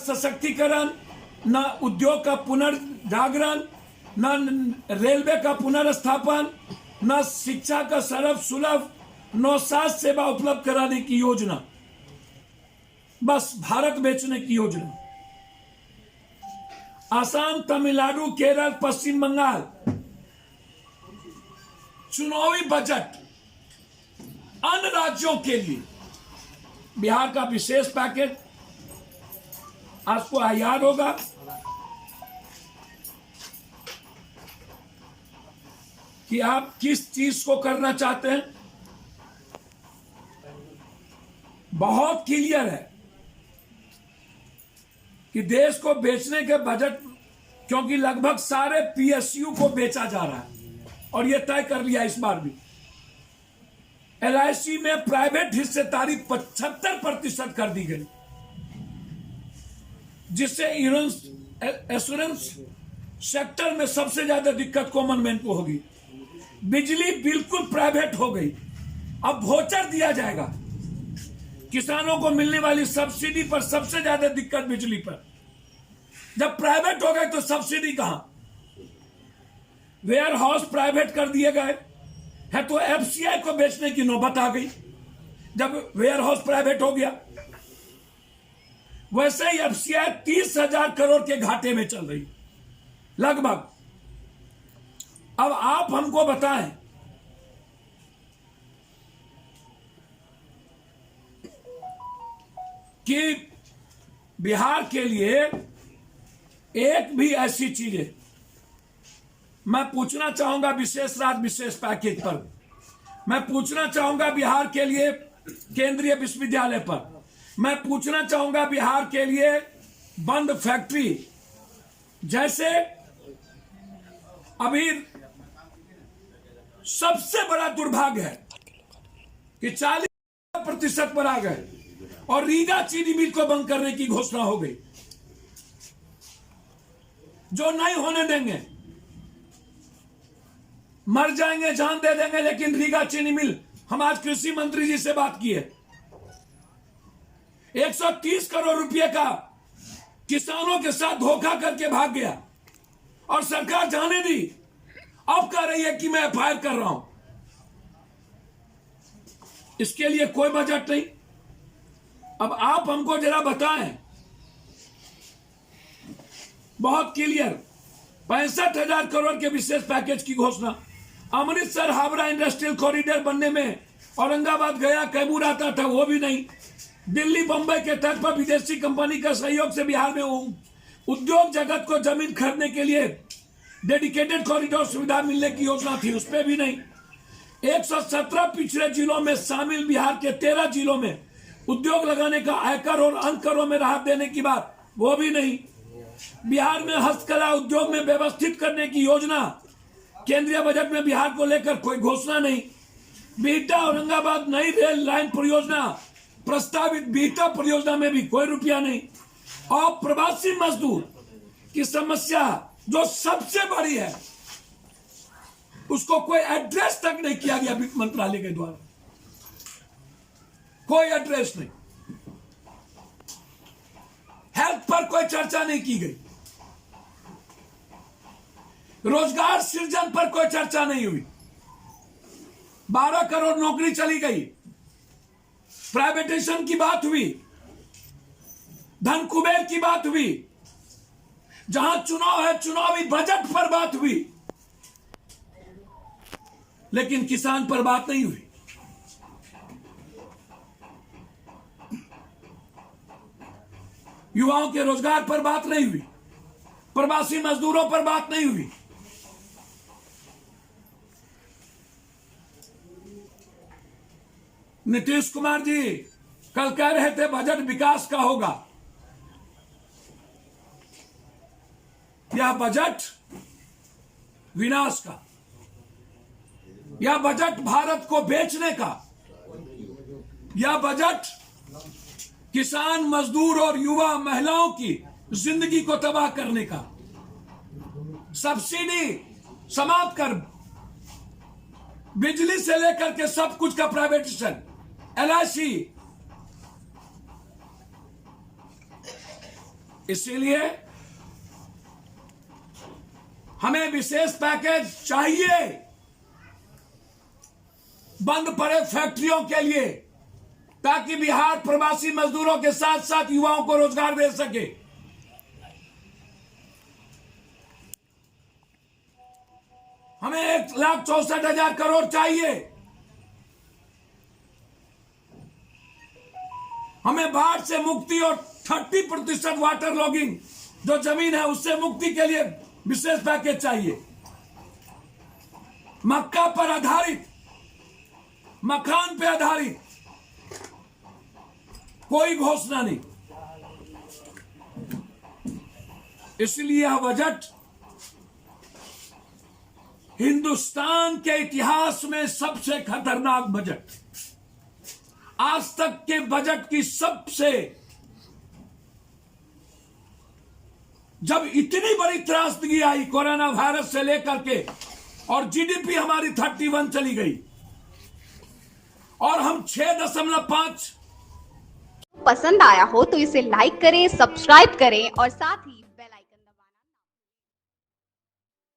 सशक्तिकरण, न उद्योग का पुनर्जागरण, न रेलवे का पुनर्स्थापन, न शिक्षा का सरल सुलभ, न स्वास्थ्य सेवा उपलब्ध कराने की योजना, बस भारत बेचने की योजना। असम, तमिलनाडु, केरल, पश्चिम बंगाल चुनावी बजट अन्य राज्यों के लिए, बिहार का विशेष पैकेज आपको याद होगा। कि आप किस चीज को करना चाहते हैं, बहुत क्लियर है कि देश को बेचने के बजट, क्योंकि लगभग सारे पीएसयू को बेचा जा रहा है और यह तय कर लिया इस बार भी। एलआईसी में प्राइवेट हिस्सेदारी 75% कर दी गई, जिससे एश्योरेंस सेक्टर में सबसे ज्यादा दिक्कत कॉमन मैन को होगी। बिजली बिल्कुल प्राइवेट हो गई, अब वोचर दिया जाएगा। किसानों को मिलने वाली सब्सिडी पर सबसे ज्यादा दिक्कत बिजली पर। जब प्राइवेट हो गए तो सब्सिडी कहां? वेयर हाउस प्राइवेट कर दिए गए है तो एफसीआई को बेचने की नौबत आ गई जब वेयर हाउस प्राइवेट हो गया। वैसे ही एफसीआई 30,000 करोड़ के घाटे में चल रही लगभग। अब आप हमको बताएं कि बिहार के लिए एक भी ऐसी चीजें, मैं पूछना चाहूंगा विशेष राज्य विशेष पैकेज पर, मैं पूछना चाहूंगा बिहार के लिए केंद्रीय विश्वविद्यालय पर, मैं पूछना चाहूंगा बिहार के लिए बंद फैक्ट्री, जैसे अभी सबसे बड़ा दुर्भाग्य है कि 40% पर आ गए और रीगा चीनी मिल को बंद करने की घोषणा हो गई, जो नहीं होने देंगे। मर जाएंगे, जान दे देंगे, लेकिन रीगा चीनी मिल, हम आज कृषि मंत्री जी से बात की है, 130 करोड़ रुपए का किसानों के साथ धोखा करके भाग गया और सरकार जाने दी। अब कह रही है कि मैं एफआईआर कर रहा हूं। इसके लिए कोई बजट नहीं। अब आप हमको जरा बताएं, बहुत क्लियर 65,000 करोड़ के विशेष पैकेज की घोषणा। अमृतसर हावड़ा इंडस्ट्रियल कॉरिडोर बनने में औरंगाबाद गया कैमूर आता था, वो भी नहीं। दिल्ली बंबई के तट पर विदेशी कंपनी का सहयोग से बिहार में उद्योग जगत को जमीन खरीदने के लिए डेडिकेटेड कॉरिडोर सुविधा मिलने की योजना थी, उस पर भी नहीं। 117 पिछड़े जिलों में शामिल बिहार के 13 जिलों में उद्योग लगाने का आयकर और अंक करों में राहत देने की बात, वो भी नहीं। बिहार में हस्तकला उद्योग में व्यवस्थित करने की योजना, केंद्रीय बजट में बिहार को लेकर कोई घोषणा नहीं। बिहटा औरंगाबाद नई रेल लाइन परियोजना प्रस्तावित, बिहटा परियोजना में भी कोई रुपया नहीं। और प्रवासी मजदूर की समस्या जो सबसे बड़ी है, उसको कोई एड्रेस तक नहीं किया गया वित्त मंत्रालय के द्वारा, कोई एड्रेस नहीं। हेल्थ पर कोई चर्चा नहीं की गई, रोजगार सृजन पर कोई चर्चा नहीं हुई। 12 करोड़ नौकरी चली गई, प्राइवेटाइजेशन की बात हुई, धन कुबेर की बात हुई, जहां चुनाव है चुनावी बजट पर बात हुई, लेकिन किसान पर बात नहीं हुई। युवाओं के रोजगार पर बात नहीं हुई, प्रवासी मजदूरों पर बात नहीं हुई। नीतीश कुमार जी कल कह रहे थे बजट विकास का होगा, यह बजट विनाश का, यह बजट भारत को बेचने का, यह बजट किसान मजदूर और युवा महिलाओं की जिंदगी को तबाह करने का। सब्सिडी समाप्त कर, बिजली से लेकर के सब कुछ का प्राइवेटाइजेशन, एलआईसी, इसीलिए हमें विशेष पैकेज चाहिए बंद पड़े फैक्ट्रियों के लिए, ताकि बिहार प्रवासी मजदूरों के साथ साथ युवाओं को रोजगार दे सके। हमें 1,64,000 करोड़ चाहिए। हमें बाढ़ से मुक्ति और 30% वाटर लॉगिंग जो जमीन है उससे मुक्ति के लिए विशेष पैकेज चाहिए। मक्का पर आधारित, मखान पे आधारित कोई घोषणा नहीं। इसलिए यह बजट हिंदुस्तान के इतिहास में सबसे खतरनाक बजट, आज तक के बजट की सबसे, जब इतनी बड़ी त्रासदी आई कोरोना वायरस से लेकर के और जीडीपी हमारी 31 चली गई और हम 6.5। पसंद आया हो तो इसे लाइक करें, सब्सक्राइब करें और साथ ही